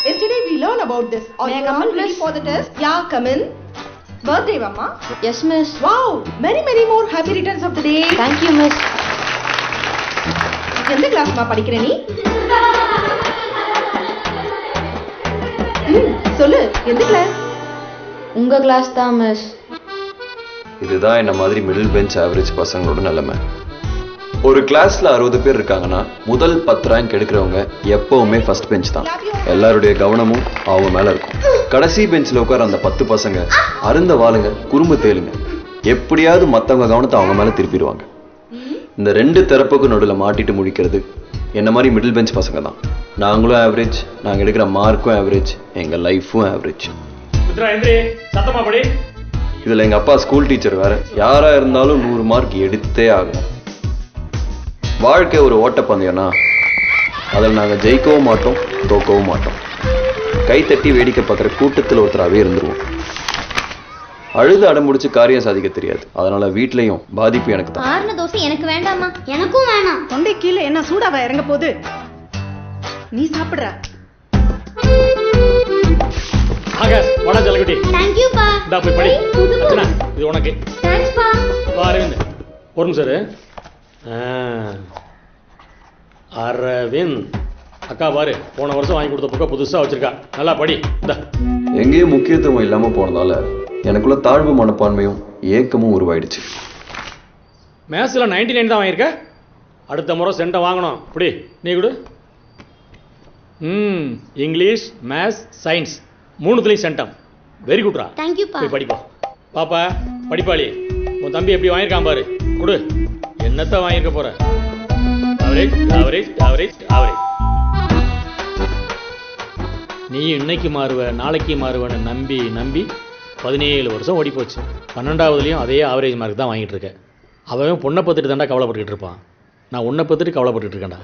Yesterday we learned about this. Are May I you come all in, ready miss? for the test? Yeah, come in. Birthday, Mama. Yes, miss. Wow, many more happy returns of the day. Thank you, miss. எந்த கிளாஸ்மா படிக்கிற நீ? சொல்லு, எந்த class? உங்க class தான் miss. இதுதான் என்ன மாதிரி மிடில் பெஞ்ச் ஆவரேஜ் பசங்களோட நிலைமை. ஒரு கிளாஸ்ல 60 பேர் இருக்காங்கன்னா முதல் 10 ரேங்க் எடுக்கிறவங்க எப்பவுமே ஃபர்ஸ்ட் பெஞ்ச் தான். எல்லாருடைய கவனமும் அவங்க மேல இருக்கும். கடைசி பெஞ்ச்ல உட்கார அந்த 10 பசங்க அருந்த வாளுங்க, குறும்பு தேளுங்க, எப்படியாவது மத்தவங்க கவனத்தை அவங்க மேல திருப்பிடுவாங்க. இந்த ரெண்டு தரப்புக்கு நடுவில் மாட்டிட்டு முடிக்கிறது என்ன மாதிரி மிடில் பெஞ்ச் பசங்க தான். நாங்களும் ஆவரேஜ், நாங்கள் எடுக்கிற மார்க்கும் ஆவரேஜ், எங்கள் லைஃப்பும் ஆவரேஜ். இதில் எங்கள் அப்பா ஸ்கூல் டீச்சர் வேற. யாராக இருந்தாலும் 100 மார்க் எடுத்தே ஆகணும். வாழ்க்கை ஒரு ஓட்டப்பந்தயம்னா அதில் நாங்கள் ஜெயிக்கவும் மாட்டோம், தோக்கவும் மாட்டோம். கைத்தட்டி வேடிக்கை பார்க்குற கூட்டத்தில் ஒருத்தராகவே இருந்துருவோம். அழுது அடம்பிடிச்சு காரியம் சாதிக்க தெரியாது. அதனால வீட்லயும் பாதிப்பு எனக்கு தான். ஆறுன தோசை எனக்கு வேண்டாமா? எனக்கும் வேணாம். தொண்டை கீழே என்ன சூடாவா இறங்க போகுது? நீ சாப்பிடுற. வடா ஜலகுட்டி. Thank you பா. டா போய் படி. அச்சனா இது உனக்கு. Thanks பா. வா அரவிந்த். ஒரு நிமிஷம் இரு. அரவிந்த் அக்கா பாரு, போன வருஷம் வாங்கி கொடுத்த புக்கை புதுசா வச்சிருக்கா. நல்லா படி. எங்கேயும் முக்கியத்துவம் இல்லாம போனதால எனக்குள்ள தாழ்வு மனப்பான்மையும் ஏக்கமும் உருவாயிடுச்சு. மேத்ஸ்ல 99 தான் வாங்கியிருக்க. அடுத்த முறை சென்டம் வாங்கணும். இப்படி நீ கொடு. இங்கிலீஷ், மேத்ஸ், சயின்ஸ் மூணுத்துலையும் சென்டம். வெரி குட்ரா. Thank you பா. போய் படிப்போம். பாப்பா படிப்பாளி, உன் தம்பி எப்படி வாங்கியிருக்கான் பாரு. கொடு. என்னத்தை வாங்கியிருக்க போற? Average average average average. நீ இன்னைக்கு மாறுவ, நாளைக்கு மாறுவன்னு நம்பி நம்பி 17 வருஷம் ஓடி போச்சு. 12வதுலேயும் அதே ஆவரேஜ் மார்க் தான் வாங்கிட்டு இருக்கேன். அவன் பொண்ணை பத்துட்டு தாண்டா கவலைப்பட்டுக்கிட்டு இருப்பான். நான் உன்னை பத்துட்டு கவலைப்பட்டுட்டு இருக்கேன்டா.